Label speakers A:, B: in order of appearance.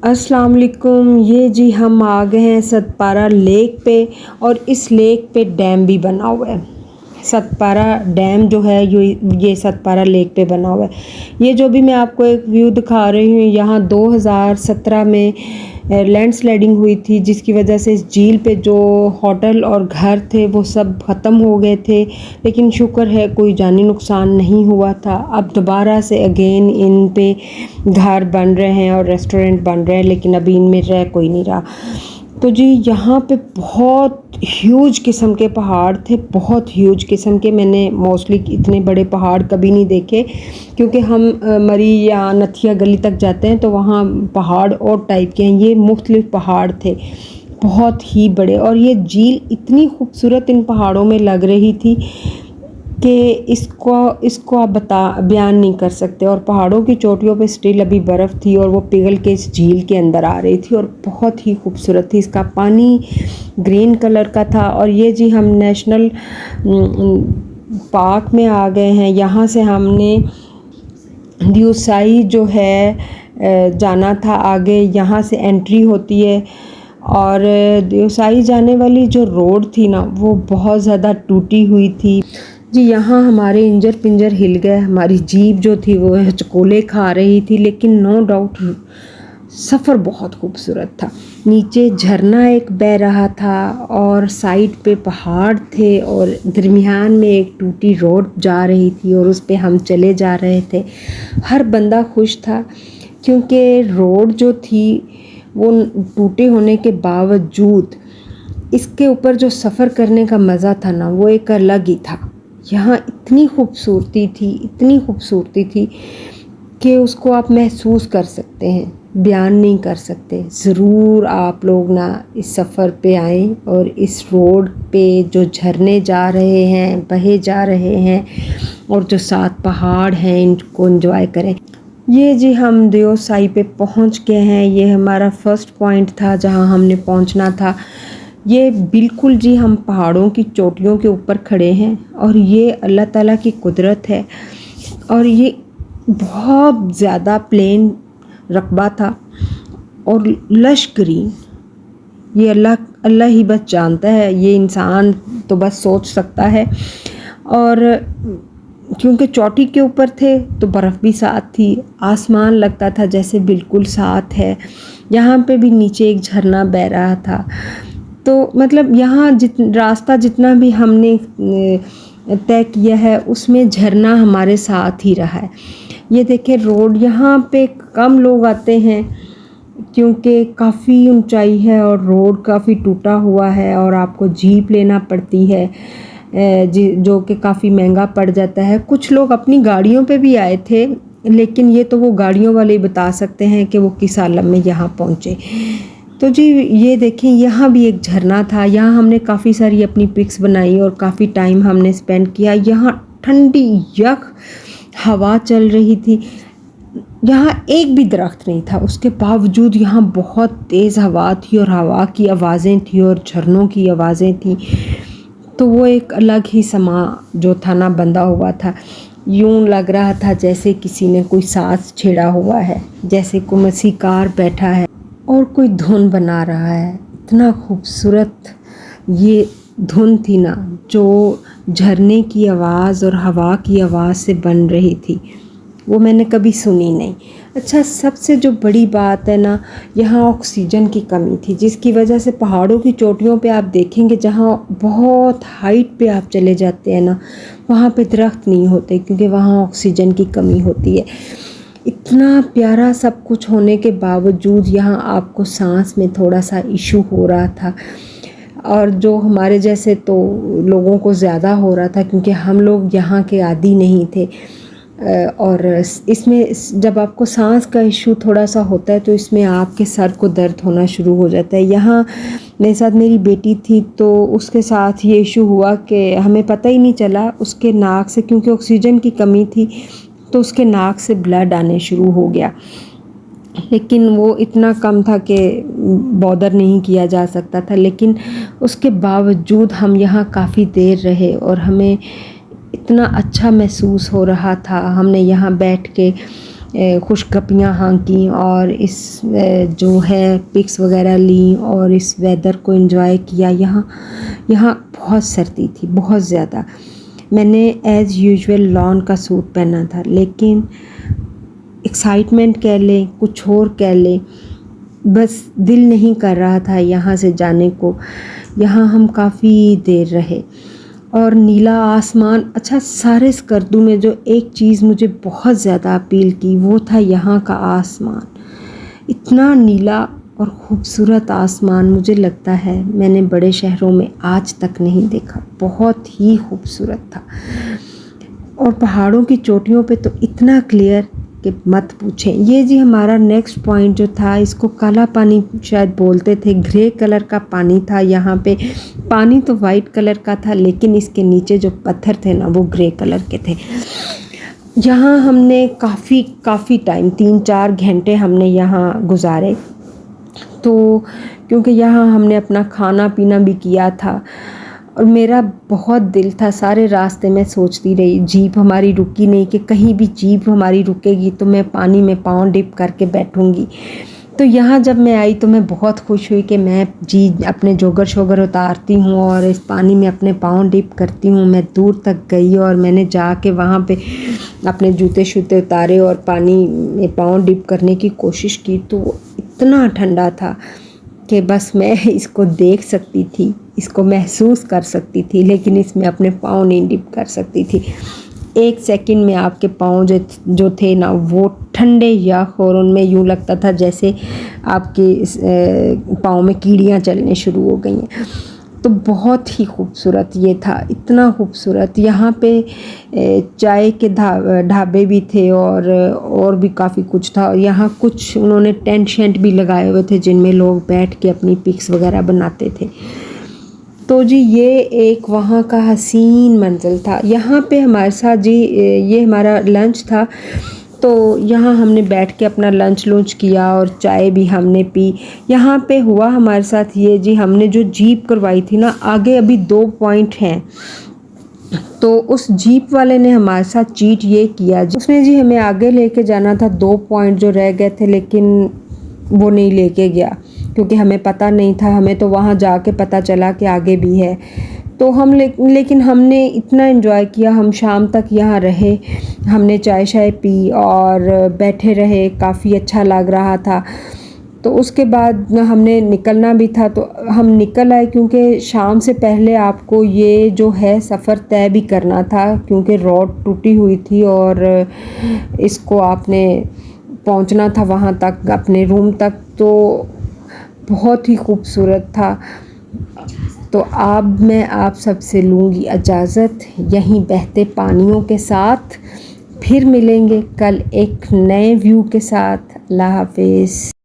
A: अस्सलाम वालेकुम। ये जी हम आ गए हैं सतपारा लेक पे और इस लेक पे डैम भी बना हुआ है। सतपारा डैम जो है ये सतपारा लेक पे बना हुआ है। ये जो भी मैं आपको एक व्यू दिखा रही हूँ, यहाँ 2017 में लैंडस्लाइडिंग हुई थी, जिसकी वजह से इस झील पे जो होटल और घर थे वो सब ख़त्म हो गए थे। लेकिन शुक्र है कोई जानी नुकसान नहीं हुआ था। अब दोबारा से अगेन इन पे घर बन रहे हैं और रेस्टोरेंट बन रहे हैं, लेकिन अभी इनमें रह कोई नहीं रहा। तो जी यहाँ पे बहुत ह्यूज किस्म के पहाड़ थे, बहुत ह्यूज किस्म के। मैंने मोस्टली इतने बड़े पहाड़ कभी नहीं देखे, क्योंकि हम मरी या नथिया गली तक जाते हैं तो वहाँ पहाड़ और टाइप के हैं। ये मुख्तलिफ पहाड़ थे, बहुत ही बड़े। और ये झील इतनी खूबसूरत इन पहाड़ों में लग रही थी कि इसको आप बयान नहीं कर सकते। और पहाड़ों की चोटियों पे स्टिल अभी बर्फ़ थी और वो पिघल के इस झील के अंदर आ रही थी और बहुत ही खूबसूरत थी। इसका पानी ग्रीन कलर का था। और ये जी हम नेशनल पार्क में आ गए हैं। यहाँ से हमने दियोसाई जो है जाना था आगे, यहाँ से एंट्री होती है। और दियोसाई जाने वाली जो रोड थी ना, वो बहुत ज़्यादा टूटी हुई थी जी। यहाँ हमारे इंजर पिंजर हिल गए, हमारी जीप जो थी वो चकोले खा रही थी। लेकिन नो डाउट सफ़र बहुत खूबसूरत था। नीचे झरना एक बह रहा था और साइड पे पहाड़ थे और दरमियान में एक टूटी रोड जा रही थी और उस पे हम चले जा रहे थे। हर बंदा खुश था, क्योंकि रोड जो थी वो टूटे होने के बावजूद इसके ऊपर जो सफ़र करने का मज़ा था ना, वो एक अलग ही था। यहाँ इतनी खूबसूरती थी, इतनी खूबसूरती थी कि उसको आप महसूस कर सकते हैं, बयान नहीं कर सकते। ज़रूर आप लोग ना इस सफ़र पे आएँ और इस रोड पे जो झरने जा रहे हैं, बहे जा रहे हैं, और जो सात पहाड़ हैं, इनको एंजॉय करें। ये जी हम दियोसाई पे पहुंच गए हैं। ये हमारा फर्स्ट पॉइंट था जहां हमने पहुंचना था। ये बिल्कुल जी हम पहाड़ों की चोटियों के ऊपर खड़े हैं और ये अल्लाह ताला की कुदरत है। और ये बहुत ज़्यादा प्लेन रकबा था और लश ग्रीन। ये अल्लाह ही बस जानता है, ये इंसान तो बस सोच सकता है। और क्योंकि चोटी के ऊपर थे तो बर्फ़ भी साथ थी, आसमान लगता था जैसे बिल्कुल साथ है। यहाँ पे भी नीचे एक झरना बह रहा था। तो मतलब यहाँ रास्ता जितना भी हमने तय किया है उसमें झरना हमारे साथ ही रहा है। ये देखिए रोड, यहाँ पे कम लोग आते हैं क्योंकि काफ़ी ऊंचाई है और रोड काफ़ी टूटा हुआ है और आपको जीप लेना पड़ती है, जो कि काफ़ी महंगा पड़ जाता है। कुछ लोग अपनी गाड़ियों पे भी आए थे, लेकिन ये तो वो गाड़ियों वाले ही बता सकते हैं कि वो किस आलम में यहाँ पहुँचे। तो जी ये देखें, यहाँ भी एक झरना था। यहाँ हमने काफ़ी सारी अपनी पिक्स बनाई और काफ़ी टाइम हमने स्पेंड किया। यहाँ ठंडी यख हवा चल रही थी। यहाँ एक भी दरख्त नहीं था, उसके बावजूद यहाँ बहुत तेज़ हवा थी और हवा की आवाज़ें थी और झरनों की आवाज़ें थी। तो वो एक अलग ही समा जो था ना बंधा हुआ था। यूं लग रहा था जैसे किसी ने कोई साज छेड़ा हुआ है, जैसे कोई मसीकार बैठा है और कोई धुन बना रहा है। इतना खूबसूरत ये धुन थी ना, जो झरने की आवाज़ और हवा की आवाज़ से बन रही थी, वो मैंने कभी सुनी नहीं। अच्छा, सबसे जो बड़ी बात है ना, यहाँ ऑक्सीजन की कमी थी, जिसकी वजह से पहाड़ों की चोटियों पे आप देखेंगे जहाँ बहुत हाइट पे आप चले जाते हैं ना, वहाँ पे दरख्त नहीं होते, क्योंकि वहाँ ऑक्सीजन की कमी होती है। इतना प्यारा सब कुछ होने के बावजूद यहाँ आपको सांस में थोड़ा सा इशू हो रहा था। और जो हमारे जैसे तो लोगों को ज़्यादा हो रहा था, क्योंकि हम लोग यहाँ के आदी नहीं थे। और इसमें जब आपको सांस का इशू थोड़ा सा होता है तो इसमें आपके सर को दर्द होना शुरू हो जाता है। यहाँ मेरे साथ मेरी बेटी थी, तो उसके साथ ये इशू हुआ कि हमें पता ही नहीं चला, उसके नाक से, क्योंकि ऑक्सीजन की कमी थी, तो उसके नाक से ब्लड आने शुरू हो गया। लेकिन वो इतना कम था कि बॉदर नहीं किया जा सकता था। लेकिन उसके बावजूद हम यहाँ काफ़ी देर रहे और हमें इतना अच्छा महसूस हो रहा था। हमने यहाँ बैठ के खुशगपियाँ हाँकी और इस जो है पिक्स वगैरह ली और इस वेदर को एंजॉय किया। यहाँ बहुत सर्दी थी, बहुत ज़्यादा। मैंने एज़ यूजुअल लॉन का सूट पहना था, लेकिन एक्साइटमेंट कह लें, कुछ और कह लें, बस दिल नहीं कर रहा था यहाँ से जाने को। यहाँ हम काफ़ी देर रहे और नीला आसमान। अच्छा, सारे स्कर्दू में जो एक चीज़ मुझे बहुत ज़्यादा अपील की वो था यहाँ का आसमान। इतना नीला और ख़ूबसूरत आसमान मुझे लगता है मैंने बड़े शहरों में आज तक नहीं देखा। बहुत ही खूबसूरत था और पहाड़ों की चोटियों पे तो इतना क्लियर कि मत पूछें। ये जी हमारा नेक्स्ट पॉइंट जो था, इसको काला पानी शायद बोलते थे। ग्रे कलर का पानी था यहाँ पे। पानी तो वाइट कलर का था, लेकिन इसके नीचे जो पत्थर थे ना वो ग्रे कलर के थे। यहाँ हमने काफ़ी टाइम 3-4 घंटे हमने यहाँ गुजारे। तो क्योंकि यहाँ हमने अपना खाना पीना भी किया था और मेरा बहुत दिल था, सारे रास्ते में सोचती रही, जीप हमारी रुकी नहीं कि कहीं भी जीप हमारी रुकेगी तो मैं पानी में पाँव डिप करके बैठूंगी। तो यहाँ जब मैं आई तो मैं बहुत खुश हुई कि मैं अपने जोगर शोगर उतारती हूँ और इस पानी में अपने पाँव डिप करती हूँ। मैं दूर तक गई और मैंने जाके वहाँ पे अपने जूते शूते उतारे और पानी में पाँव डिप करने की कोशिश की। तो इतना ठंडा था कि बस मैं इसको देख सकती थी, इसको महसूस कर सकती थी, लेकिन इसमें अपने पाँव नहीं डिप कर सकती थी। एक सेकंड में आपके पाँव जो थे ना वो ठंडे यख और उनमें यूँ लगता था जैसे आपके पाँव में कीड़ियाँ चलने शुरू हो गई हैं। तो बहुत ही खूबसूरत ये था, इतना खूबसूरत। यहाँ पे चाय के ढाबे भी थे और भी काफ़ी कुछ था। यहाँ कुछ उन्होंने टेंट शेंट भी लगाए हुए थे जिनमें लोग बैठ के अपनी पिक्स वगैरह बनाते थे। तो जी ये एक वहाँ का हसीन मंज़िल था। यहाँ पे हमारे साथ जी ये हमारा लंच था, तो यहाँ हमने बैठ के अपना लंच किया और चाय भी हमने पी। यहाँ पे हुआ हमारे साथ ये जी, हमने जो जीप करवाई थी ना, आगे अभी 2 पॉइंट हैं, तो उस जीप वाले ने हमारे साथ चीट ये किया, उसने जी हमें आगे लेके जाना था। 2 पॉइंट जो रह गए थे लेकिन वो नहीं लेके गया क्योंकि हमें पता नहीं था। हमें तो वहाँ जाके पता चला कि आगे भी है। तो हम लेकिन हमने इतना एंजॉय किया, हम शाम तक यहाँ रहे, हमने चाय शाय पी और बैठे रहे, काफ़ी अच्छा लग रहा था। तो उसके बाद हमने निकलना भी था तो हम निकल आए, क्योंकि शाम से पहले आपको ये जो है सफ़र तय भी करना था, क्योंकि रोड टूटी हुई थी और इसको आपने पहुंचना था वहाँ तक, अपने रूम तक। तो बहुत ही खूबसूरत था। तो अब मैं आप सबसे लूँगी इजाज़त यहीं बहते पानियों के साथ। फिर मिलेंगे कल एक नए व्यू के साथ। अल्लाह हाफिज़।